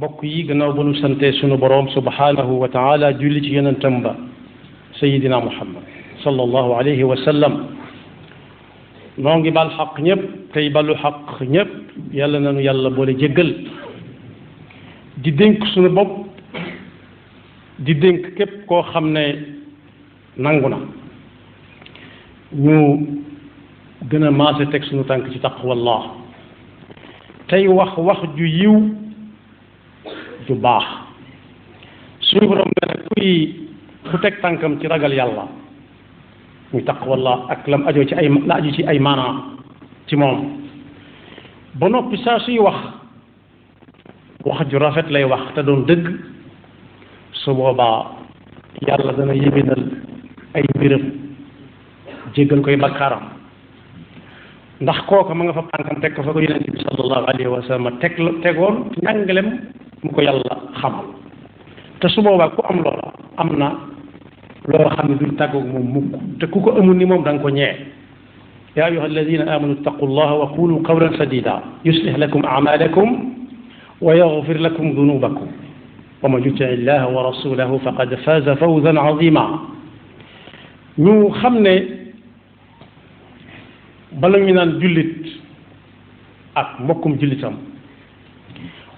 bokk yi gannaaw ba nu sante sunu boroom subhanahu wa taala julli ci yonentam ba sayidina muhammad sallallahu alayhi wa sallam noo ngi bal xaq ñëpp tey balu xaq ñëpp yàlla nanu yàlla boole jéggal di dénk sunu bopp di dénk képp koo xam ne nangu na ñu gën a maase teg sunu tànk ci taqwallah tey wax ju yiw ju baax suñu borom ne ku teg tànkam ci ragal yàlla muy taqwallah ak lam ajoo ci la aju ci ay maanaa ci moom ba noppi saa suy wax ju rafet lay wax te doon dëgg su boobaa yàlla dana yéwénal ay mbiram jéggal koy bakkaaram ndax kooka ma nga fa tànkam teg ko fa ko yonent bi sallallahu alayhi wa sallam tegoon njàngalem mu ko yàlla xamal te su boobaa ku am loola am na loo xam ne duñ tàggoog moom mukk te ku ko amul ni moom da nga ko ñee yaa ayuha alladina amanu ittaqu llaha wa qulu qawlan sadida yuslih lakum amalakum wa yaghfir lakum dunubakum wa man yuti illaha wa rasulahu faqad faza fawzan azima ñu xam ne bala ñu naan jullit ak mbokkum jullitam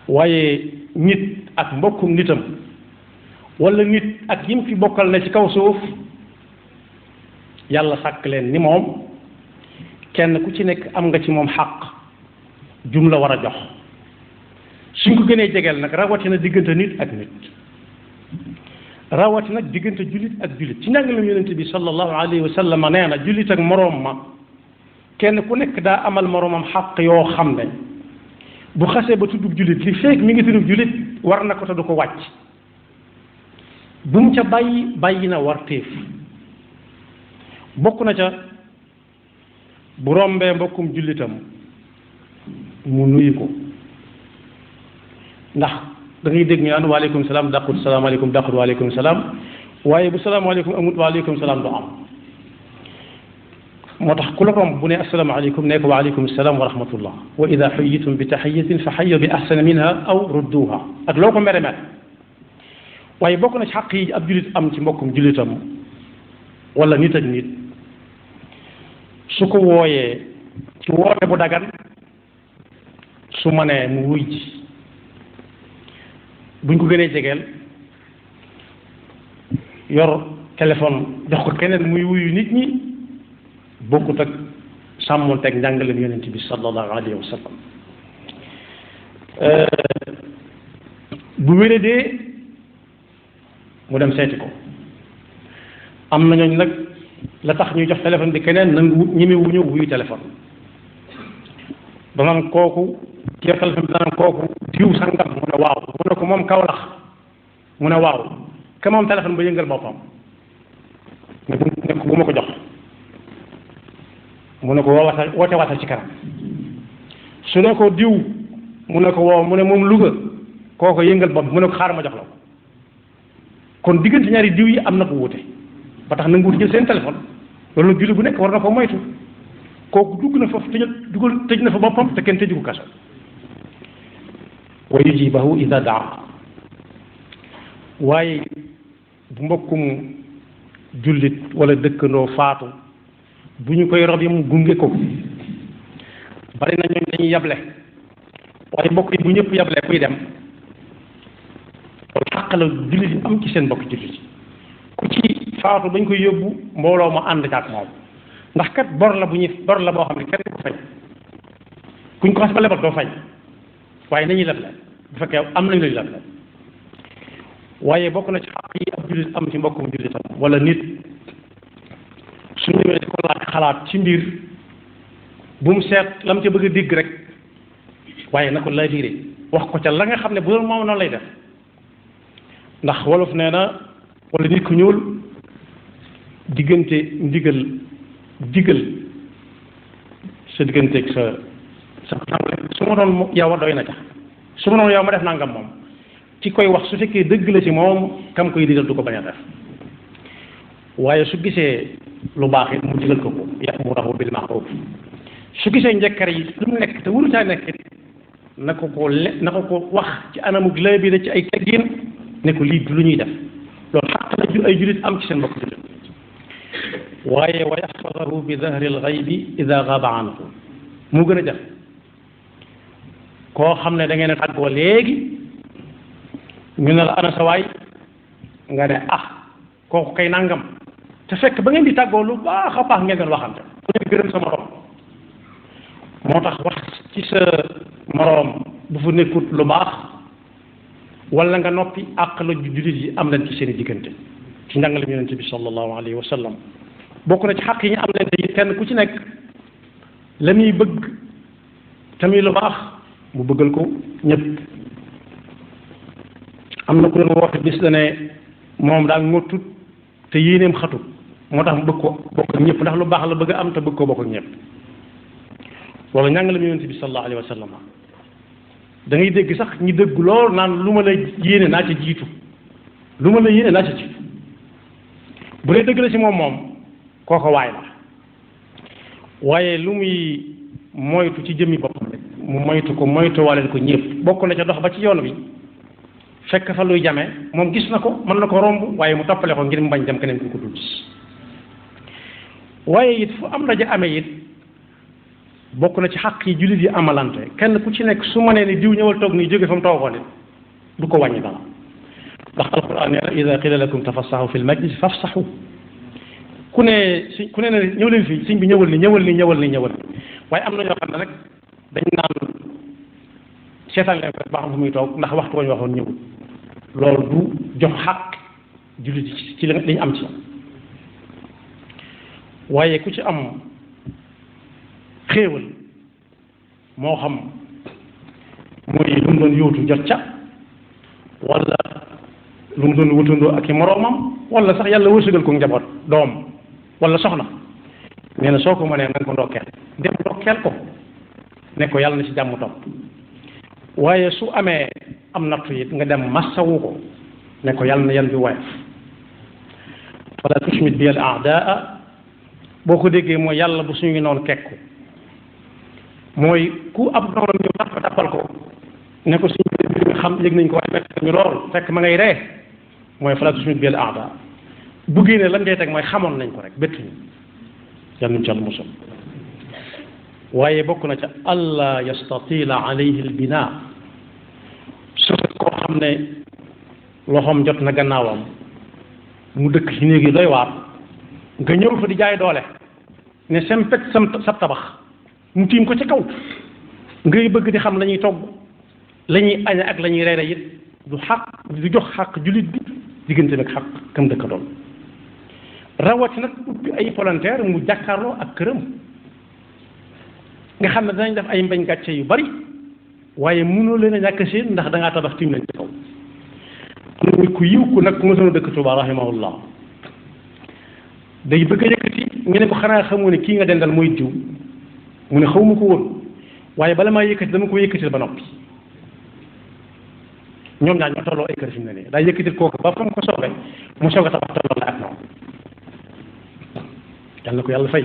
waaye nit ak mbokkum nitam wala nit ak yim fi bokkal ne ci kaw suuf yàlla sàkk leen ni moom kenn ku ci nekk am nga ci moom xaq jum la war a jox suñ ko gënee jegeel nag rawatina diggante nit ak nit rawatina diggante jullit ak jullit ci njàngaleem yonent bi sallallahu alayhi wa sallam nee na jullit ak moroom ma kenn ku nekk daa amal moroomam xaq yoo xam ne bu xasee ba tuddub jullit li fekk mi ngi tuddub jullit war na ko te du ko wàcc bu mu ca bàyyi na war téef bokk na ca bu rombee mbokkum jullitam mu nuyu ko ndax da ngay dégg ñu naan waaleykum salaam dàqut salaamaaleykum dàqut waaleykum salaam waaye bu salaamaaleykum amut waaleykum salaam du am moo tax ku la romb bu ne asalaamaaleykum ne ko waaleykum salaam wa rahmatullah wa ida xuyitum bi taxiyatin fa xayu bi ahsana minha aw rudduha ak loo ko mere mere waaye bokk na ci xaq yi ab jullit am ci mbokkum jullitam wala nit ak nit su ko wooyee ci woote bu dagan su mënee mu wuy ji buñ ko gënee jegeel yor téléphone jox ko keneen muy wuyu nit ñi bokkut ak sàmmoon teg njàngaleem yonent bi sallallahu alayhi wa sallam bu wéradee mu dem seeti ko am na ñooñ nag la tax ñuy jox téléphone bi keneen nangu ñeme wuñu wuyu téléphone danaan kooku ci yor téléphone bi danaan kooku diw sangam mu ne waaw mu ne ko moom Kawlax mu ne waaw ke moom téléphone ba yëngal boppam ne ko bu ma ko jox mu ne ko woote waatal ci kanam su ne ko diw mu ne ko woow mu ne moom Louga kooko yëngal bopp mu ne ko xaaral ma jox la ko kon diggante ñaari diw yi am na ko wuute ba tax nanguwut jël seen téléphone loolu nag julli bu nekk war na ko moytu kooku dugg na foofu tëj na fa boppam te kenn tëju ko kaso wa yujibahu ida daa waaye bu mbokkum jullit wala dëkkandoo faatu bu ñu koy rob yi mu gunge ko bari na ñooñ dañuy yable waaye mbokk yi bu ñëpp yable kuy dem loolu xàq la jullit yi am ci seen mbokk jullit yi ku ci faatu bañ koy yóbbu mbooloo ma ànd ak moom ndax kat bor la boo xam ne kenn ko fay kuñ ko xas ba lebal doo fay waaye nañuy leble bu fekkee am nañ lañu leble waaye bokk na ci xàq yi ab jullit am ci mbokkum jullitam wala nit su ñëwee di ko laaj xalaat ci mbir bu mu seet la mu ca bëgg a dégg rek waaye na ko labiré wax ko ca la nga xam ne bu doon moom noonu lay def ndax wolof nee na wala nit ku ñuul diggante digal sa digganteeg sa su ma doon yow doy na ca su ma doon yow ma def nangam moom ci koy wax su fekkee dëgg la ci moom kam koy digal du ko bañ a def waaye su gisee lu baax it mu digal ko ya'muruhu bil ma'ruf su gisee njëkkar yi lu mu nekk te waru caa nekk na ko ko wax ci anamuk lay bi da ci ay teggin ne ko lii du lu ñuy def loolu xaq la ay julit am ci seen mbokk julit waaye wa yaxfadahu bi dahri alxaybi ida gaaba anhu mu gën a def koo xam ne da ngeen a tàggoo léegi ñu ne la ana sa waay nga ne kooku kay nangam te fekk ba ngeen di tàggoo lu baax a baax ngeen doon waxante ku ne gërëm sa morom moo tax wax ci sa moroom bu fa nekkut lu baax wala nga noppi àq la jullit yi am leen ci seen i diggante ci njàngale yonent bi sallallahu alayhi wa sallam bokk na ci xaq yi ñu am leen te kenn ku ci nekk la muy bëgg tamit lu baax mu bëggal ko ñëpp am na ku doon woote bis la ne moom daal ngottut te yéeneem xatut moo tax mu bëgg ko bokk ak ñëpp ndax lu baax la bëgg a am te bëgg ko bokk ak ñëpp loolu njàngale yonent bi sallallahu alayhi wa sallam da ngay dégg sax ñi dëgg lool naan lu ma la yéene naa ci jiitu lu ma la yéene naa ci jiitu bu dee dëgg la ci moom kooko waay la waaye lu muy moytu ci jëmmi boppam rek mu moytu ko moytu waleel ko ñëpp bokk na ca dox ba ci yoon wi fekk fa luy jame moom gis na ko mën na ko romb waaye mu toppale ko ngir mu bañ dem keneen ku ko dul gis waaye it fu am daje amee it bokk na ci xaq yi jullit yi amalante kenn ku ci nekk su ma nee ni diw ñëwal toog nii jóge fa mu toogoon it du ko wàññi dara ndax alquran nee na ida qila lakum tafassahu fi lmajlis fafsahu ku ne ñëw leen fii sëñ bi ñëwal ni waaye am na ñoo xam ne nag dañ naan seetaan leen ko ba xam fu muy toog ndax waxtu wañ waxoon ñëwul loolu du jox xaq jullit yi ci li ñu am ci waaye ku ci am xéewal moo xam muy lu mu doon yóotu jot ca wala lu mu doon wutandoo ak i moroomam wala sax yàlla wërsëgal ko njaboot doom wala soxna nee na soo ko mënee na nga ko ndokkeel dem ndokkeel ko ne ko yàlla na ci jàmm topp waaye su amee am nattu it nga dem massawu ko ne ko yàlla na yan bi woyof wala tushmit bi al aadaa boo ko déggee mooy yàlla bu suñu noonu kekku mooy ku ab noonam ñu tappal ko ne ko suñu bi xam yëg nañ ko waaye fekk ñu lool fekk ma ngay ree mooy fala tushmit bi al aadaa bu génnee lan ngay teg mooy xamoon nañ ko rek bettuñu yàlla nuñ ci àlla musal waaye bokk na ca alla yastatila alayhi albina su koo xam ne loxoom jot na gannaawam mu dëkk ci néegi doy waar nga ñëw fa di jaay doole ne sempet sab tabax mu tiim ko ci kaw ngay bëgg di xam la ñuy togg la ñuy añe ak la ñuy reere it du jox xaq jullit bi diggante nag xaq kam dëkk doon rawati nag ubbi ay volontaire mu jàkkaarloo ak këram nga xam ne danañ def ay mbañ gàcce yu bari waaye mënoo leen a ñàkk seen ndax da ngaa tabax tiim leen ci kaw am na ku yiw ku nag ku mësoon a dëkk Tuuba rahimahullah day bëgg a yëkkati ñu ne ko xanaa xamoo ne kii nga dendal mooy diw mu ne xaw ma ko woon waaye bala maa yëkkati dama ko yëkkatil ba noppi ñoom ñaar ñoo tolloo ay kër fi mu ne nii daa yëkkatil kooku ba fa mu ko soobee mu soog a tabax tolloo la ak moom yàlla na ko yàlla fay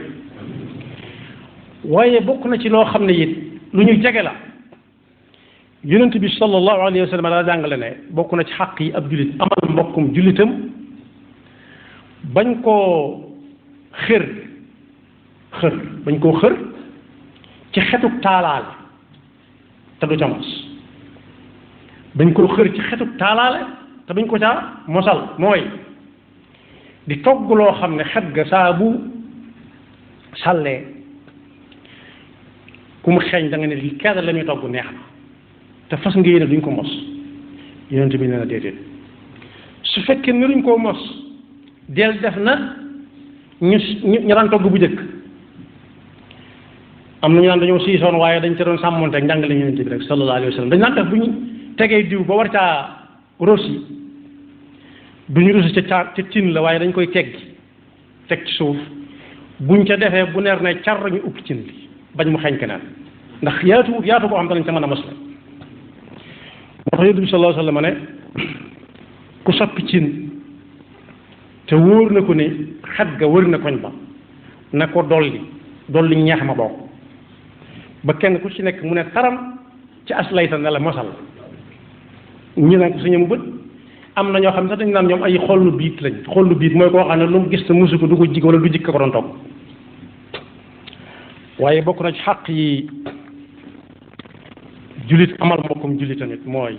waaye bokk na ci loo xam ne it lu ñu jege la yonent bi sallallahu alayhi wa sallam daa jàngale ne bokk na ci xaq yi ab jullit amal mbokkum jullitam bañ koo xër bañ koo xër ci xetuk taalaale te du ca mos bañ koo xër ci xetuk taalaale te duñ ko caa mosal mooy di togg loo xam ne xet ga saa bu sàllee ku mu xeeñ da nga ne li kenn la ñuy togg neex na te fas nga yéene duñ ko mos yonent bi nee na déedéet su fekkee ne duñ koo mos del def na ñu daan togg bu njëkk am na ñu naan dañoo siisoon waaye dañ ca doon sàmmonte ak njàngale yonent bi rek sallallahu alayhi wa sallam dañ naan def bu ñu tegee diw ba war caa rosi du ñu rosi ca cin la waaye dañ koy teggi teg ci suuf buñ ca defee bu neer ne car ñu upp cin li bañ mu xeeñ keneen ndax yaatu koo xam ne dañ ca mën a mos la moo tax yonent bi sallallahu alayhi wa sallam ne ku soppi cin te wóor na ko ne xet ga wër na koñ ba na ko dolli ñeex ma bokk ba kenn ku ci nekk mu ne taram ci aslayta ne la mosal ñu nag suñu mu bët am na ñoo xam ne sax dañu naan ñoom ay xollu biit lañ xollu biit mooy koo xam ne lu mu gis te musu ko du ko jig wala du jikk ko doon togg waaye bokk na ci xaq yi jullit amal mbokkum jullit tamit mooy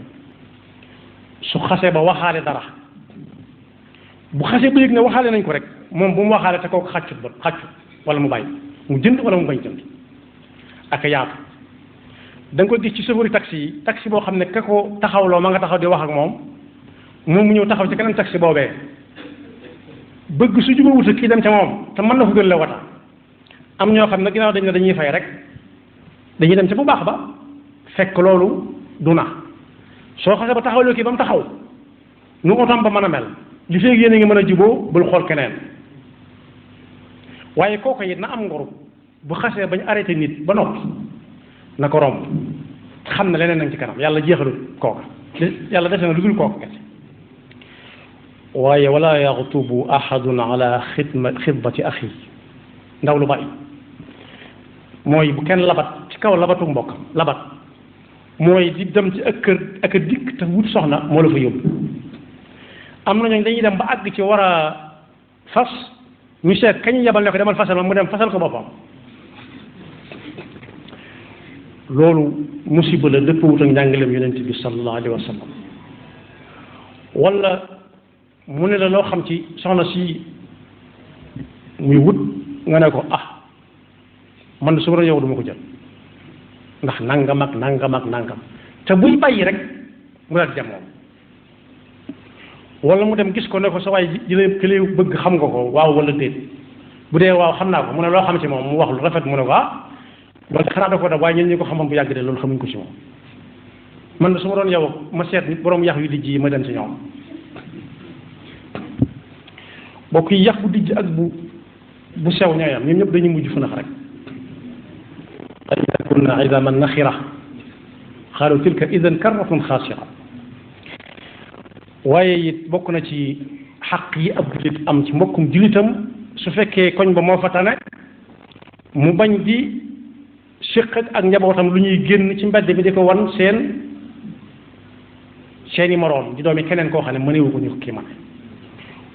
su xasee ba waxaale dara bu xasee ba yëg ne waxaale nañ ko rek moom bu mu waxaale te kooku xàccut wala mu bàyyi mu jënd wala mu bañ jënd ak yaatu da nga ko gis ci chauffeur taxi yi taxi boo xam ne ka ko taxawloo ma nga taxaw di wax ak moom mu ñëw taxaw ci keneen taxi boobee bëgg su juba wuta kii dem ca moom te mën na ko gën la wata am ñoo xam ne ginnaaw dañ ne dañuy fay rek dañuy dem ca bu baax ba fekk loolu du na soo xasee ba taxawloo kii ba mu taxaw nu otom ba mën a mel li feeg yéen a ngi mën a juboo bul xool keneen waaye kooku it na am ngoru bu xasee bañ arrêté nit ba noppi na ko romb xam ne leneen nañ ci kanam yàlla jeexalu kooka yàlla dese na lu dul kooka kese waaye wala yaxtubu ahadun ala xidbati axi ndaw lu bari mooy bu kenn labat ci kaw labatu mbokk labat mooy di dem ci ak kër ak a dikk te wut soxna moo la fa yóbbu am na ñooñ dañuy dem ba àgg ci war a fas ñu seet kañu yebal ne ko demal fasal ma mu dem fasal ko boppam loolu musiba la dëpp wut ak njàngaleem yonent bi sallallahu alayhi wa sallam wala mu ne la loo xam ci soxna si muy wut nga ne ko ah man de su ma yow duma ko jël ndax nangam ak nangam ak nangam te buy bàyyi rek mu daal dem moom wala mu dem gis ko ne ko sa waay ji la ki lay bëgg xam nga ko waaw wala déet bu dee waaw xam naa ko mu ne loo xam ci moom mu wax lu rafet mu ne ko ah loolu xanaa da ko def waaye ñun ñu ko xamoon bu yàgg de loolu xamuñ ko ci moom man su ma doon yow ma seet borom yax yu dijj yi ma dem ci ñoom bokk yi yax bu dijj ak bu sew ñooyam ñoom ñëpp dañuy mujj funax rek ida kunna idaman naxira xaalu tilka idan karratun xaasira waaye it bokk na ci xaq yi ab jullit am ci mbokkum jullitam su fekkee koñ ba moo fa tane mu bañ di séq ak njabootam lu ñuy génn ci mbedd bi di ko wan seeni moroom di doomi keneen koo xam ne mënewu ko ñu ko kii man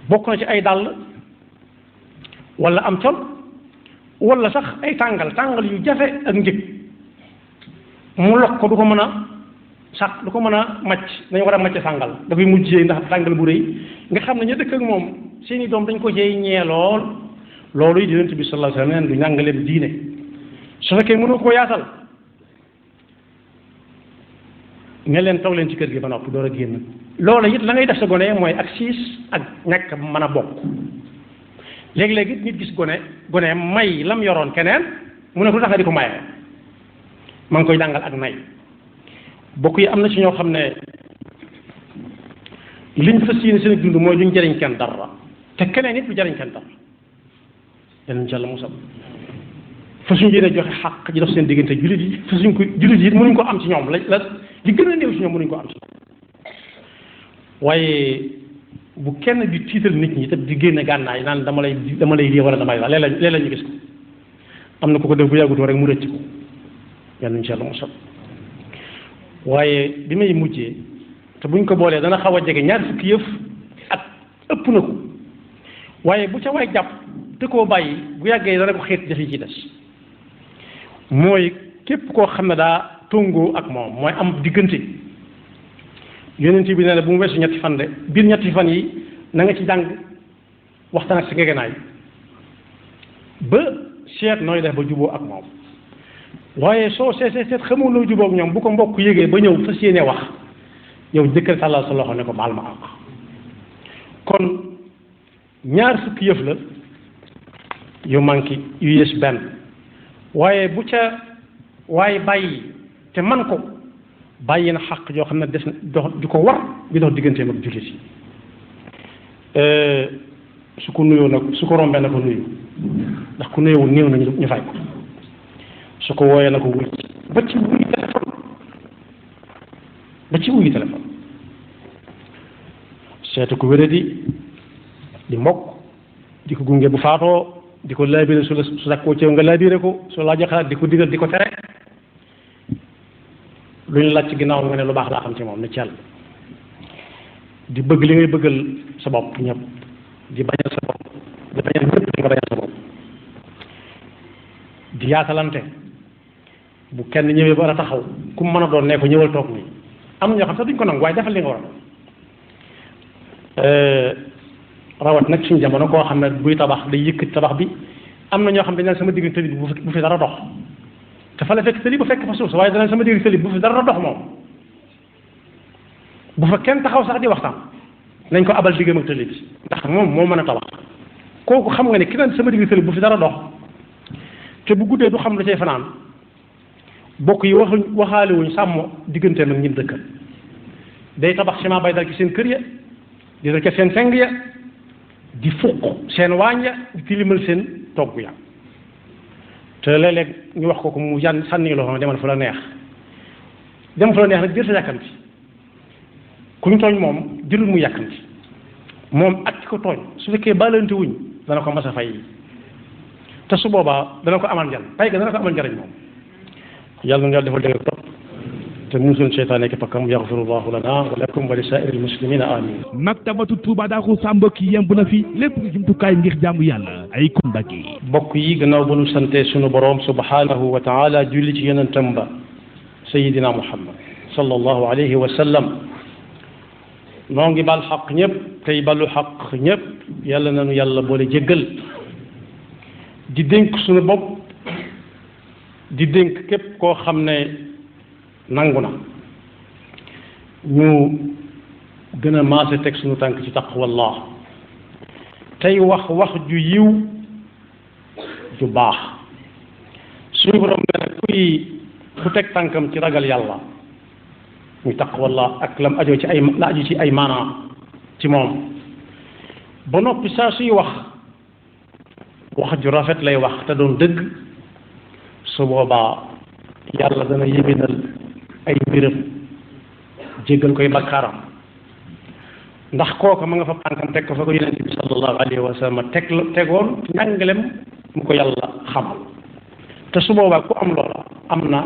bokk na ci ay dàll wala am col wala sax ay tàngal yu jafe ak njëg mu lokk ko du ko mën a sax du ko mën a macc dañu war a macc sàngal dafay mujjee ndax tàngal bu rëy nga xam ne ñu dëkk ak moom seeni doom dañ ko cee ñee lool loolu yi Yonent bi sallallahu alayhi wa sallam du njàngaleem diine su fekkee mënu ko yaatal ne leen toog leen ci kër gi ba noppi door a génn loolu it la ngay def sa gone mooy ak siis ak ñàkk mën a bokk léegi-léegi nit gis gone may lam yoroon keneen mu ne ko lu tax nga di ko maye ma ngi koy jàngal ak nay bokk yi am na ci ñoo xam ne liñ fas yéene seen dund mooy duñ jëriñ kenn dara te keneen it du jëriñ kenn dara yàlla ci Yàlla musal fa suñu yéene joxe xaq ji dox seen diggante jullit yi fa suñ ko jullit yi mënuñ ko am ci ñoom la li gën a néew ci ñoom mënuñ ko am ci waaye bu kenn di tiital nit ñi te di génne gànnaay naan dama lay lii wala dama lay la léeg-léeg ñu gis ko am na ku ko def bu yàggutoo rek mu rëcc ko yàlla insha Allah musal waaye bi may mujjee te buñ ko boolee dana xaw a jege ñaar fukki yëf ak ëpp na ko waaye bu ca waay jàpp te koo bàyyi bu yàggee dana ko xeet jafe ci des mooy képp koo xam ne daa tongoo ak moom mooy am diggante yonent bi nee na bu mu weesu ñetti fan de biir ñetti fan yi na nga ci jàng waxtaan ak si ngegenaay ba seet nooy def ba juboo ak moom waaye soo seet xamoo loo juboo ak ñoom bu ko mbokk yégee ba ñëw fas yéene wax yow jëkkër tàllal sa loxo ne ko baal ma àq kon ñaar fukki yëf la yu manqué yu yées benn waaye bu ca waaye bàyyi te man ko bàyyi na xaq yoo xam ne des na dox di ko war bi dox digganteem ak jullit yi su ko nuyoo nag su ko rombee na ko nuyu ndax ku nuyoo néew na ñu fay ko su ko wooyee na ko wuy ba ci wuyu téléphone seetu ko wéradi di mbokk di ko gunge bu faatoo di ko laabire su sakkoo ceew nga laabire ko su laajee xalaat di ko digal di ko tere lu ñu laaj ci ginnaaw nga ne lu baax laa xam ci moom ne ci yàlla di bëgg li ngay bëggal sa bopp ñëpp di bañal sa bopp di bañal ñëpp li nga bañal sa bopp di yaatalante bu kenn ñëwee ba a taxaw ku mu mën a doon ne ko ñëwal toog nii am na ñoo xam sax duñ ko nangu waaye defal li nga war a rawat nag suñu jamono koo xam ne buy tabax day yëkkati tabax bi am na ñoo xam ne dañ naan sama digg tëli bu fi dara dox te fa la fekk tëli bu fekk fa suuf sa waaye danañ sama digg tëli bu fi dara dox moom bu fa kenn taxaw sax di waxtaan nañ ko abal diggam ak tëli bi ndax moom moo mën a tabax kooku xam nga ne ki naan sama digg tëli bu fi dara dox te bu guddee du xam la cay fanaan bokk yi waxaale wuñ sàmm digganteem ak ñim dëkkal day tabax ciment bay dal ci seen kër ya di dal ci seen seng ya di fuq seen waañ ya di tilimal seen togg ya te léeg-léeg ñu wax ko mu yan sànni loo xam ne demal fa la neex dem fa la neex nag jër sa yàkkamti ku ñu tooñ moom jërul mu yàkkamti moom ak ki ko tooñ su fekkee baalante wuñ dana ko mas a fay te su boobaa dana ko amal njariñ pay ga dana ko amal njariñ moom yàlla na yàlla defal dégg topp te musul seytaane ki pakkam yaxfirullahu lana wa lakum wa li saa'iril muslimina amin maktabatu Touba Darou Sam mbokk yi yemb na fi lépp jumtukaay ngir jaamu yàlla ay kundaki bokk yi gannaaw ba nu sante sunu boroom subhanahu wa taala julli ci yonentam ba sayidina muhammad sallallahu alayhi wa sallam noo ngi bal xaq ñëpp tey balu xaq ñëpp yàlla nanu yàlla boole jéggal di dénk sunu bopp di dénk képp koo xam ne nangu na ñu gën a maase teg sunu tànk ci taqwallah tey wax wax ju yiw ju baax suñu borom ne ku teg tànkam ci ragal yàlla muy taqwallah ak lam ajoo ci ay la aju ci ay maanaa ci moom ba noppi saa suy wax ju rafet lay wax te doon dëgg su boobaa yàlla dana yéwénal ay mbiram jéggal koy bakkaaram ndax kooka ma nga fa tànkam teg ko fa ko yonent bi sallallahu alayhi wa sallam tegoon njàngalem mu ko yàlla xamal te su boobaa ku am loola am na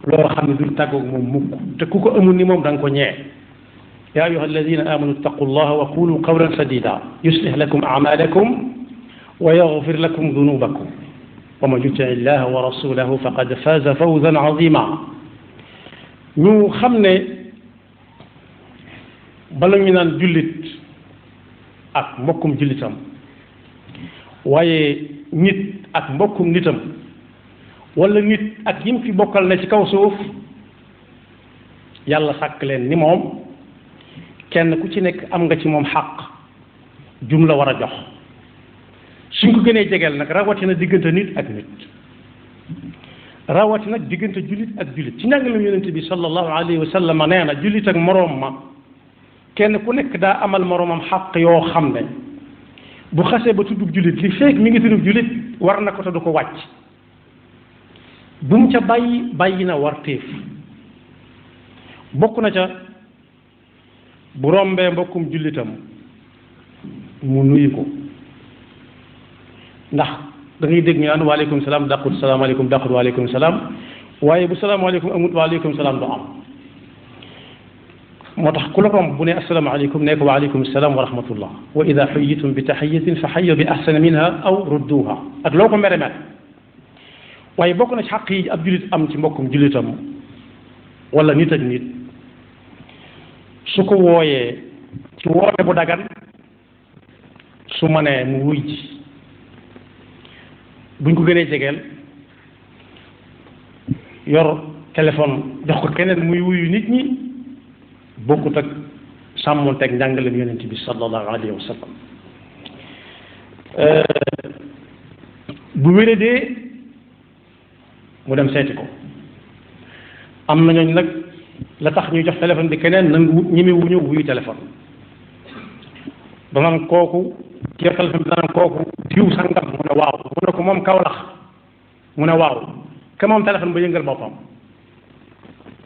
loo xam ne duñ tàggoog moom mukk te ku ko amul ni moom da nga ko ñee yaa ayyuha alladina amanu ittaqu llaha wa qulu qawlan sadida yuslih lakum a'malakum wa yaghfir lakum dunubakum wa man yuti illaha wa rasulahu faqad faza fawzan azima ñu xam ne bala ñu naan jullit ak mbokkum jullitam waaye nit ak mbokkum nitam wala nit ak yim fi bokkal ne ci kaw suuf yàlla sàkk leen ni moom kenn ku ci nekk am nga ci moom xàq jum la war a jox suñ ko gënee jegeel nag rawatina diggante nit ak nit rawati nag diggante jullit ak jullit ci njàngaleem yonent bi sallallahu alayhi wa sallam nee na jullit ak moroom ma kenn ku nekk daa amal moroomam xàq yoo xam ne bu xasee ba tuddub jullit li feek mi ngi tuddub jullit war na ko te du ko wàcc bu mu ca bàyyi na war téef bokk na ca bu rombee mbokkum jullitam mu nuyu ko ndax da ngay dégg ñu naan waaleykum salaam dàqut salaamaaleykum dàqut waaleykum salaam waaye bu salaamaaleykum amut waaleykum salaam du am moo tax ku la romb bu ne asalaamaaleykum ne ko waaleykum salaam wa rahmatullah wa ida xayitum bi taxiyatin fa xayu bi ahsana minha aw rudduha ak loo ko mere mere waaye bokk na ci xaq yi ab jullit am ci mbokkum jullitam wala nit ak nit su ko wooyee ci woote bu dagan su mënee mu wuy ji buñ ko gënee jegeel yor téléphone jox ko keneen muy wuyu nit ñi bokkut ak sàmmonteeg njàngaleem yonent bi sallallahu alayhi wa sallam bu wéradee mu dem seeti ko am na ñooñ nag la tax ñuy jox téléphone bi keneen nangu ñimi wuñu wuyu téléphone danaan kooku ci téléphone bi danaan kooku diw sangam mu ne waaw mu ne ko moom Kawlax mu ne waaw ke moom téléphone ba yëngal boppam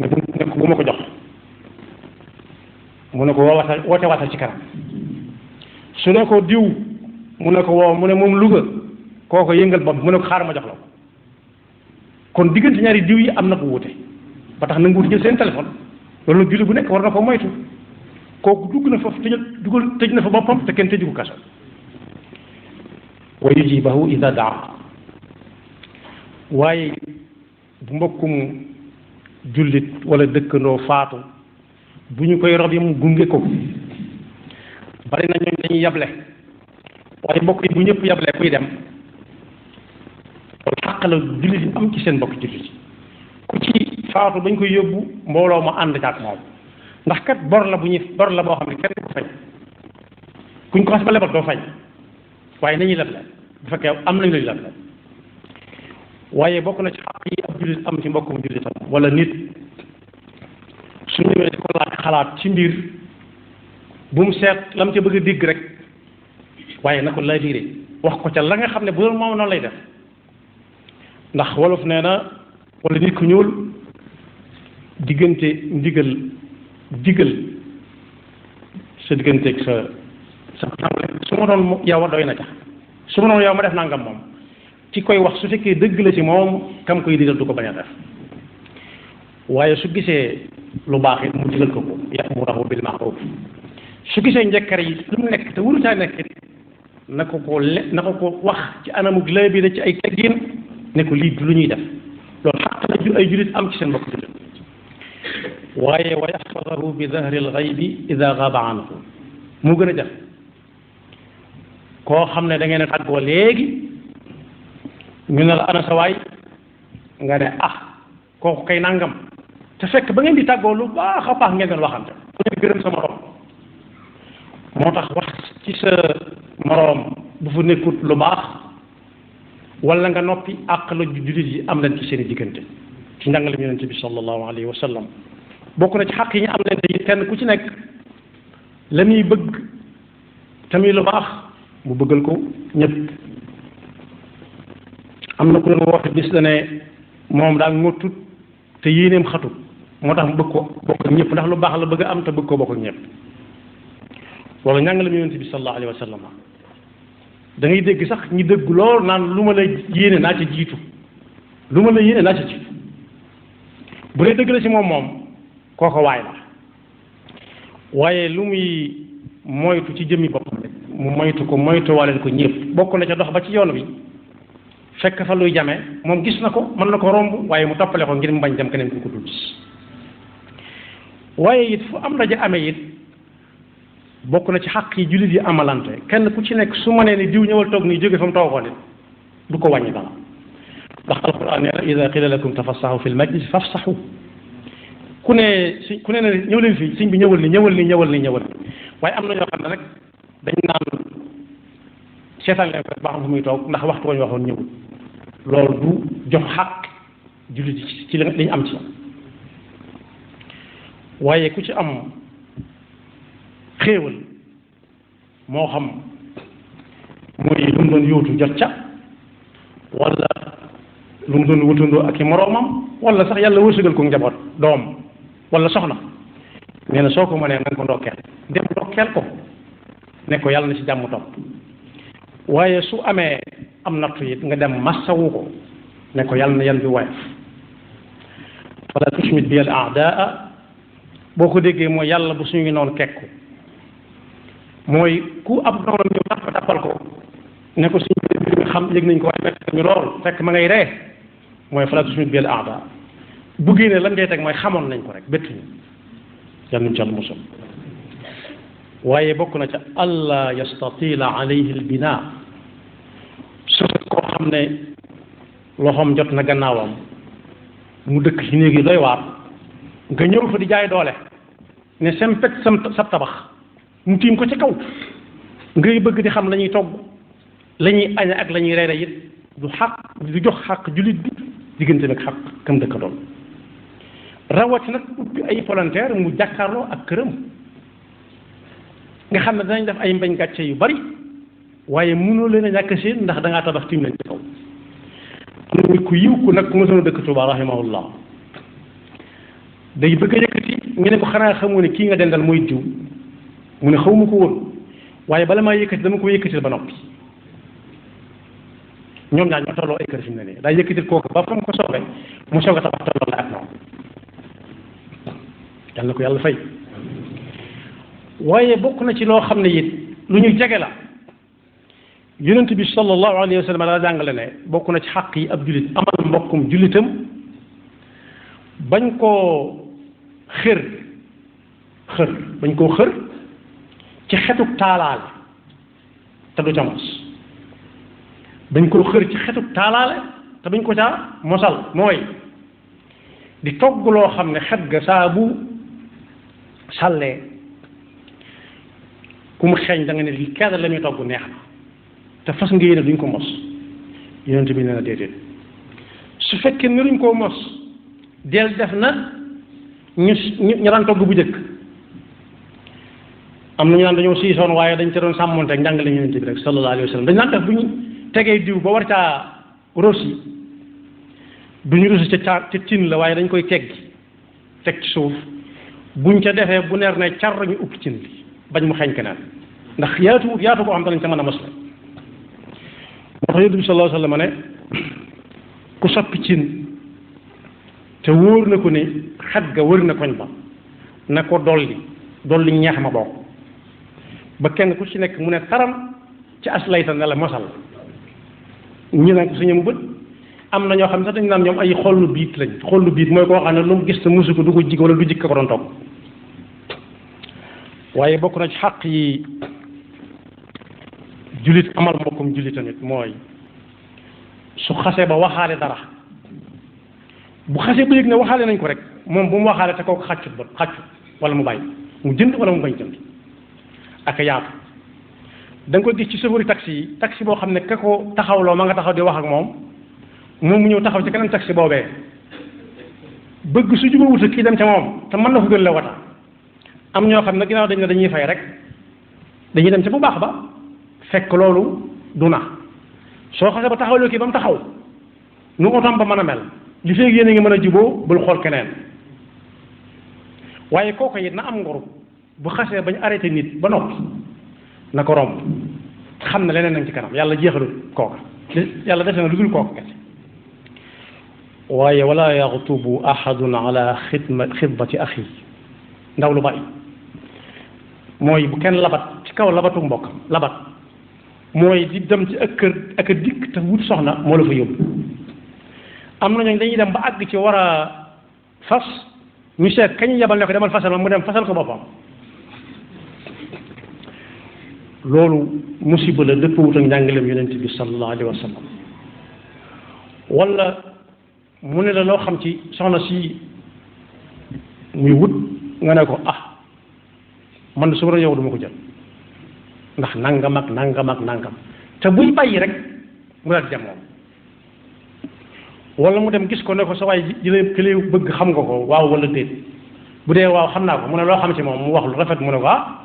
ne ko bu ma ko jox mu ne ko woote waatal ci kanam su ne ko diw mu ne ko woo mu ne moom Louga kooko yëngal bopp mu ne ko xaar ma jox la ko kon diggante ñaari diw yi am na ko wute ba tax nanguwut jël seen téléphone loolu nag julli bu nekk war na ko moytu kooku dugg na foofu tëj na fa boppam te kenn tëju ko kaso wa yujibahu ida daa waaye bu mbokkum jullit wala dëkkandoo faatu bu ñu koy rob yi mu gunge ko bari na ñooñ dañuy yable waaye mbokk yi bu ñëpp yable kuy dem loolu xàq la jullit yi am ci seen mbokk jullit yi ku ci faatu bañ koy yóbbu mbooloo ma ànd ak moom ndax kat bor la boo xam ne kenn du ko fay kuñ ko xas ba lebal doo fay waaye nañuy leble bu fekkee am nañ lañu leble waaye bokk na ci xaq yi ab jullit am ci mbokkum jullitam wala nit su ñëwee di ko laaj xalaat ci mbir bu mu seet la mu ca bëgg a dégg rek waaye na ko lay biire wax ko ca la nga xam ne bu doon moom noonu lay def ndax wolof nee na wala nit ku ñuul diggante digal sa digganteeg sa nawle su ma doon yow doy na ca su ma doon yow ma def nangam moom ci koy wax su fekkee dëgg la ci moom kam koy digal du ko bañ a def waaye su gisee lu baax it mu digal ko ya'muruhu bil ma'ruf su gisee njëkkare yi lu mu nekk te waru caa nekk na ko ko wax ci anamug lay bi da ci ay teggin ne ko lii du lu ñuy def loolu xaq la ay jullit am ci seen mbokk jullit waaye wa yaxfadahu bi dahri alxaybi ida gaaba anhu mu gën a def koo xam ne da ngeen a tàggoo léegi ñu ne la ana sa waay nga ne kooku kay nangam te fekk ba ngeen di tàggoo lu baax a baax ngeen doon waxante ku ne gërëm sa moroom moo tax wax ci sa moroom bu fa nekkut lu baax wala nga noppi àq la jullit yi am leen ci seen i diggante ci njàngale yonent bi sallallahu alayhi wa sallam bokk na ci xaq yi ñu am leen te kenn ku ci nekk la muy bëgg tamit lu baax mu bëggal ko ñëpp am na ku doon woote bis da ne moom daal ngottut te yéeneem xatut moo tax mu bëgg ko bokk ak ñëpp ndax lu baax la bëgg a am te bëgg ko bokk ak ñëpp loolu njàngale yonent bi sallallahu alayhi wa sallam da ngay dégg sax ñi dëgg lool naan lu ma la yéene naa ca jiitu lu ma la yéene naa ca jiitu bu dee dëgg la ci moom kooko waay la waaye lu muy moytu ci jëmmi boppam rek mu moytu ko moytu waleel ko ñëpp bokk na ca dox ba ci yoon bi fekk fa luy jame moom gis na ko mën na ko romb waaye mu toppale ko ngir mu bañ dem keneen ku ko dul gis waaye it fu am daje amee it bokk na ci xaq yi jullit yi amalante kenn ku ci nekk su ma nee ni diw ñëwal toog nii jóge fa mu toogoon it du ko wàññi dara ndax alquran nee na ida qila lakum tafassahu fi lmajlis fafsahu ku ne ñëw leen fii sëñ bi ñëwal ni waaye am na ñoo xam ne nag dañ naan seetaan leen rek ba xam fu muy toog ndax waxtu wañ waxoon ñëwul loolu du jox xaq jullit ci li ñu am ci waaye ku ci am xéewal moo xam muy lu mu doon yóotu jot ca wala lu mu doon wutandoo ak i moroomam wala sax yàlla wërsëgal ko njaboot doom wala soxna nee na soo ko mënee na nga ko ndokkeel dem ndokkeel ko ne ko yàlla na ci jàmm topp waaye su amee am nattu it nga dem massawu ko ne ko yàlla na yan bi woyof wala tushmit bi al aadaa boo ko déggee mooy yàlla bu suñu noonu kekku mooy ku ab noonam ñu tappal ko ne ko suñu bi nga xam yëg nañ ko waaye fekk ñu lool fekk ma ngay ree mooy fala tushmit bi al aadaa bu génnee lan ngay teg mooy xamoon nañ ko rek bettuñu yàlla nuñ ci àll musal waaye bokk na ca alla yastatila alayhi albina su koo xam ne loxoom jot na gannaawam mu dëkk ci néeg yi doy waar nga ñëw fa di jaay doole ne sempet sab tabax mu tiim ko ci kaw ngay bëgg di xam la ñuy togg la ñuy añe ak la ñuy reere it du jox xaq jullit bi diggante nag xaq kam dëkk doon rawati nag ubbi ay volontaire mu jàkkaarloo ak këram nga xam ne danañ def ay mbañ gàcce yu bari waaye mënoo leen a ñàkk seen ndax da ngaa tabax tiim leen ci kaw am na ku yiw ku nag ku mësoon a dëkk Tuuba rahimahullah day bëgg a yëkkati ñu ne ko xanaa xamoo ne kii nga dendal mooy diw mu ne xaw ma ko woon waaye bala maa yëkkati dama ko yëkkatil ba noppi ñoom ñaar ñoo tolloo ay kër fi mu ne nii daa yëkkatil kooku ba fa mu ko soobee mu soog a tabax tolloo la ak moom yàlla na ko yàlla fay. waaye bokk na ci loo xam ne it lu ñu jege la yonent bi sallallahu alayhi wa sallam daa jàngale ne bokk na ci xàq yi ab jullit amal mbokkum jullitam bañ koo xër bañ koo xër ci xetuk taalaale te du ca mos bañ koo xër ci xetuk taalaale te duñ ko caa mosal mooy di togg loo xam ne xet ga saa bu sàllee ku mu xeeñ da nga ne li kenn la muy togg neex na te fas nga yéene duñ ko mos yonent bi nee na déedéet su fekkee ne duñ koo mos del def na ñu daan togg bu njëkk am na ñu naan dañoo siisoon waaye dañ ca doon sàmmonte ak njàngale yonent bi rek sallallahu alayhi wa sallam dañ naan def bu ñu tegee diw ba war caa rosi du ñu rosi ca cin la waaye dañ koy teggi teg ci suuf buñ ca defee bu neer ne car ñu upp cin li bañ mu xeeñ keneen ndax yaatu koo xam te nañ ca mën a mos la moo tax yonent bi sallallahu alayhi wa sallam ne ku soppi cin te wóor na ko ne xet ga wër na koñ ba na ko dolli ñeex ma bokk ba kenn ku ci nekk mu ne taram ci aslayta ne la mosal ñu naan ko suñu mu bët am na ñoo xam ne sax dañu naan ñoom ay xollu biit lañ xollu biit mooy koo xam ne lu mu gis te musu ko du ko jig wala du jikk ko doon togg waaye bokk na ci xàq yi jullit amal mbokkum jullit tamit mooy su xasee ba waxaale dara bu xasee ba yëg ne waxaale nañ ko rek moom bu mu waxaale te kooku xàccut wala mu bàyyi mu jënd wala mu bañ jënd ak yaatu da nga koy gis ci chauffeur taxi yi taxi boo xam ne ka ko taxawloo ma nga taxaw di wax ak moom mu ñëw taxaw ci keneen taxi boobee bëgg su juba wuta kii dem ca moom te mën na ko gën la wata am ñoo xam ne ginnaaw dañ ne dañuy fay rek dañuy dem ca bu baax ba fekk loolu du na soo xasee ba taxawloo kii ba mu taxaw nu otom ba mën a mel li feeg yéen a ngi mën a juboo bul xool keneen waaye kooku it na am ngoru bu xasee bañ arrêté nit ba noppi na ko romb xam ne leneen nañ ci kanam yàlla jeexalul kooka yàlla defe na lu dul kooka kese waaye wala yaxtubu ahadun ala xidbati axi ndaw lu bari mooy bu kenn labat ci kaw labatu mbokk labat mooy di dem ci ak kër ak a dikk te wut soxna moo la fa yóbbu am na ñooñu dañuy dem ba àgg ci war a fas ñu seet kañu yebal ne ko demal fasal ma mu dem fasal ko boppam loolu musiba la dëpp wut ak njàngaleem yonent bi sallallahu alayhi wa sallam wala mu ne la loo xam ci soxna si muy wut nga ne ko ah man su ma yow duma ko jël ndax nangam ak nangam ak nangam te buy bàyyi rek mu daal di dem moom wala mu dem gis ko ne ko sa waay jëlee ki lay bëgg xam nga ko waaw wala déet bu dee waaw xam naa ko mu ne loo xam ci moom mu wax lu rafet mu ne ko ah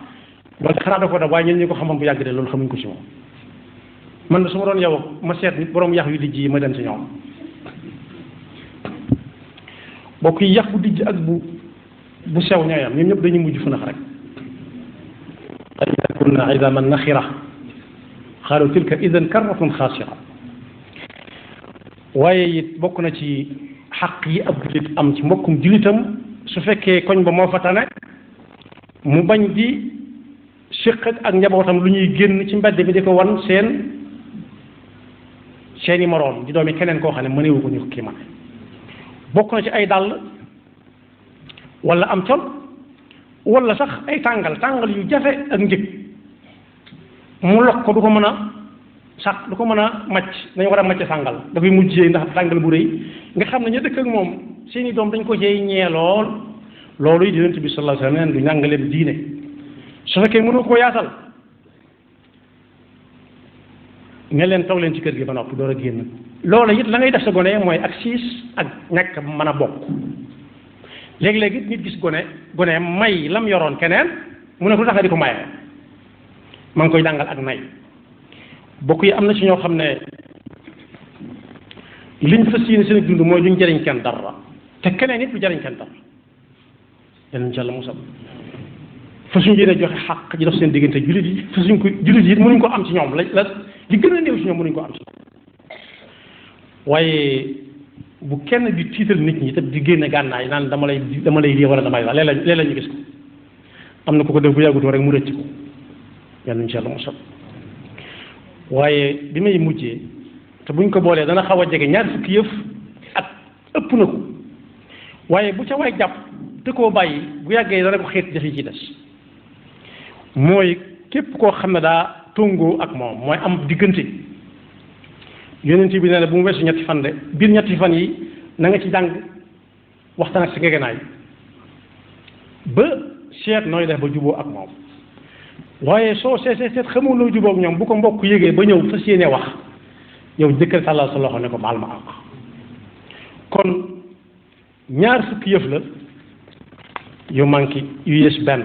loolu xanaa da ko def waaye ñun ñi ko xamoon bu yàgg de loolu xamuñ ko ci moom man su ma doon yow ma seet nit borom yax yu dijj yi ma dem ci ñoom bokk yi yax bu dijj ak bu sew ñooyam ñoom ñëpp dañuy mujj funax rek ida kunna idaman naxira xaalu tilka idan karratun xaasira waaye it bokk na ci xaq yi ab jullit am ci mbokkum jullitam su fekkee koñ ba moo fa tane mu bañ di séq ak njabootam lu ñuy génn ci mbedd bi di ko wan seeni moroom di doomi keneen koo xam ne mënewu ko ñu ko kii man bokk na ci ay dàll wala am col wala sax ay tàngal yu jafe ak njëg mu lokk ko du ko mën a sax du ko mën a macc dañu war a macc sàngal da koy mujjee ndax tàngal bu rëy nga xam ne ñu dëkk ak moom seeni doom dañ ko cee ñee lool loolu yi Yonent bi sallallahu alayhi wa sallam du njàngaleem diine su fekkee mënu koo yaatal nga leen toog leen ci kër gi ba noppi door a génn loolu it la ngay def sa gone mooy ak siis ak ñàkk mën a bokk léegi-léegi nit gis gone may lam yoroon keneen mu ne ko lu tax nga di ko maye ma ngi koy jàngal ak nay bokk yi am na ci ñoo xam ne liñ fas yéene seen dund mooy duñ jëriñ kenn dara te keneen it du jëriñ kenn dara yàlla ci Yàlla musal fasuñ yéene joxe xaq ji def seen diggante jullit yi fasuñ ko jullit yi mënuñ ko am ci ñoom la li gën a néew ci ñoom mënuñ ko am ci ñoom waaye bu kenn di tiital nit ñi te di génne gànnaay naan dama lay lii wala damay la léeg-léeg ñu gis ko am na ku ko def bu yàggutoo rek mu rëcc ko yàlla incha allah mosal waaye bi may mujjee te buñ ko boolee dana xaw a jege ñaar fukki yëf ak ëpp na ko waaye bu ca waay jàpp te koo bàyyi bu yàggee dana ko xeet jafe ci des mooy képp koo xam ne daa tongoo ak moom mooy am diggante yonent bi nee na bu mu weesu ñetti fan de biir ñetti fan yi na nga ci jàng waxtaan ak si ngegenaay ba seet nooy def ba juboo ak moom waaye soo seet xamoo loo juboo ak ñoom bu ko mbokk yégee ba ñëw fas yéene wax yow jëkkër tàllal sa loxo ne ko baal ma àq kon ñaar fukki yëf la yu manqué yu yées benn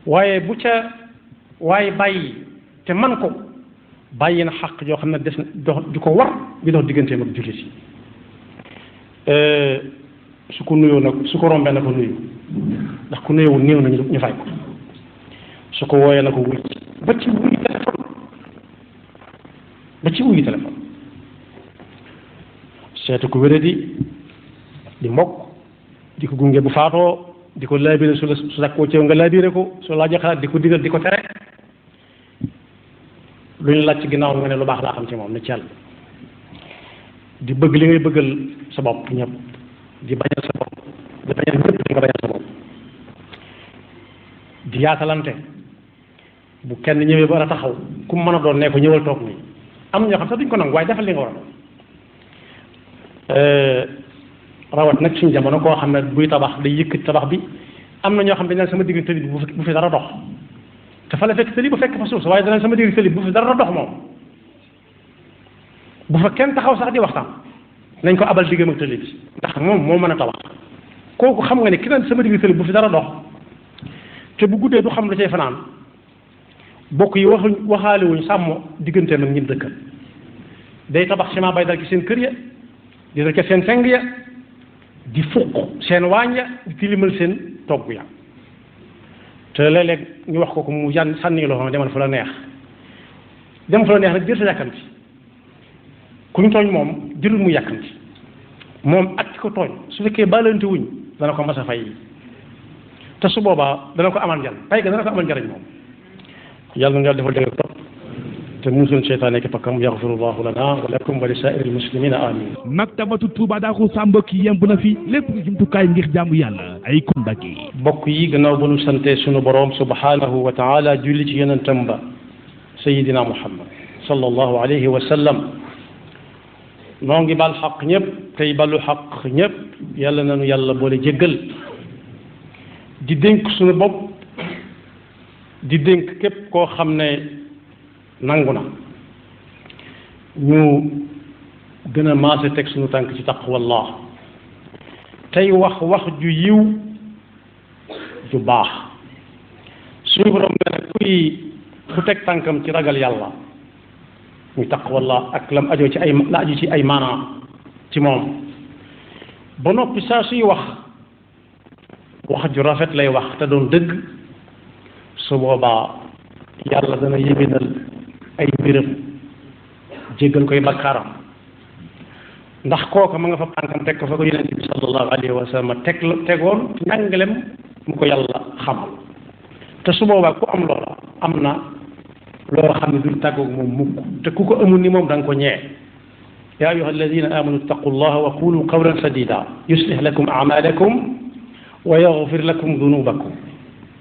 waaye bu ca waaye bàyyi te man ko bàyyi na xaq yoo xam ne des na dox di ko war bi dox digganteem ak jullit yi su ko nuyoo nag su ko rombee na ko nuyu ndax ku nuyoo néew na ñu fay ko su ko wooyee na ko wuy ba ci wuyu téléphone seetu ko wéradi di mbokk di ko gunge bu faatoo di ko laabire su sakkoo ceew nga laabire ko su laajee xalaat di ko digal di ko tere lu ñu laaj ci ginnaaw nga ne lu baax laa xam ci moom ne ci yàlla di bëgg li ngay bëggal sa bopp ñëpp di bañal sa bopp di bañal ñëpp di nga bañal sa bopp di yaatalante bu kenn ñëwee ba war a taxaw ku mu mën a doon ne ko ñëwal toog nii am na ñoo xam sax duñ ko nangu waaye defal li nga war a rawat nag suñu jamono koo xam ne buy tabax day yëkkati tabax bi am na ñoo xam ne dañ naan sama digg tëli bu fi dara dox te fa la fekk tëli bu fekk fa suuf waaye danañ sama digg tëli bu fi dara dox moom bu fa kenn taxaw sax di waxtaan nañ ko abal diggam ak tëli bi ndax moom moo mën a tabax kooku xam nga ne ki naan sama digg tëli bu fi dara dox te bu guddee du xam la cay fanaan bokk yi waxaale wuñ sàmm digganteem ak ñim dëkkal day tabax ciment bay dal ci seen kër ya di dal ci seen seng ya di fuq seen waañ ya di tilimal seen togg ya te léeg-léeg ñu wax ko mu sànni loo xam ne demal fa la neex dem fa la neex nag jër sa yàkkamti ku ñu tooñ moom jërul mu yàkkamti moom ak ci ko tooñ su fekkee baalante wuñ dana ko mas a fay te su boobaa dana ko amal njariñ pay ga dana ko amal njariñ moom yàlla na yàlla defal dégg topp te musul seytaane ki pakkam yaxfirullahu lana wa lakum wa li saa'iril muslimina amin maktabatu Touba Darou Sam mbokk yi yemb na fi lépp lu jumtukaay ngir jaamu yàlla ay kundaki mbokk yi gannaaw ba nu sante sunu boroom subhanahu wa taala julli ci yonentam ba sayidina muhammad sallallahu alayhi wa sallam noo ngi bal xaq ñëpp tey balu xaq ñëpp yàlla nanu yàlla boole jéggal di dénk sunu bopp di dénk képp koo xam ne nangu na ñu gën a maase teg sunu tànk ci taqwallah tey wax ju yiw ju baax suñu borom ne ku teg tànkam ci ragal yàlla muy taqwallah ak lam ajoo ci la aju ci ay maanaam ci moom ba noppi saa suy wax ju rafet lay wax te doon dëgg su boobaa yàlla dana yéwénal ay mbiram jéggal koy bakkaaram ndax kooka ma nga fa tànkam teg ko fa ko yonent bi sallallahu alayhi wa sallam tegoon njàngalem mu ko yàlla xamal te su boobaa ku am loola am na loo xam ne duñ tàggoog moom mukk te ku ko amul ni moom da nga ko ñee yaa ayyuha alladina amanu ittaqu llaha wa qulu qawlan sadida yuslih lakum a'malakum wa yaghfir lakum dunubakum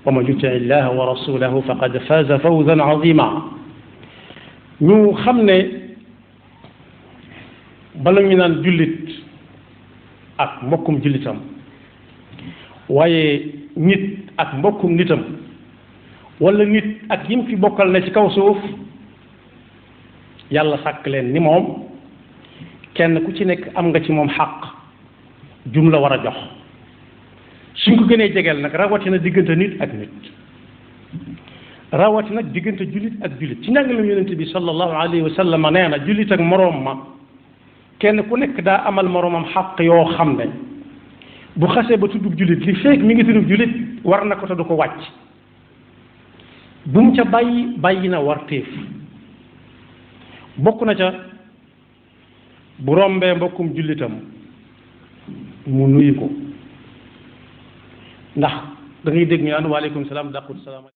wa man yuti illaha wa rasulahu faqad faza fawzan azima ñu xam ne bala ñu naan jullit ak mbokkum jullitam waaye nit ak mbokkum nitam wala nit ak yim fi bokkal ne ci kaw suuf yàlla sàkk leen ni moom kenn ku ci nekk am nga ci moom xaq jum la war a jox suñ ko gënee jegeel nag rawatina diggante nit ak nit rawatina diggante jullit ak jullit ci njàngaleem yonente bi sallallahu alayhi wa sallam nee na jullit ak moroom ma kenn ku nekk daa amal moroomam xaq yoo xam ne bu xasee ba tuddub jullit li feek mi ngi tuddub jullit war na ko te du ko wàcc bu mu ca bàyyi na war téef bokk na ca bu rombee mbokkum jullitam mu nuyu ko ndax da ngay dégg ñu naan waaleykum salaam dàqut salaam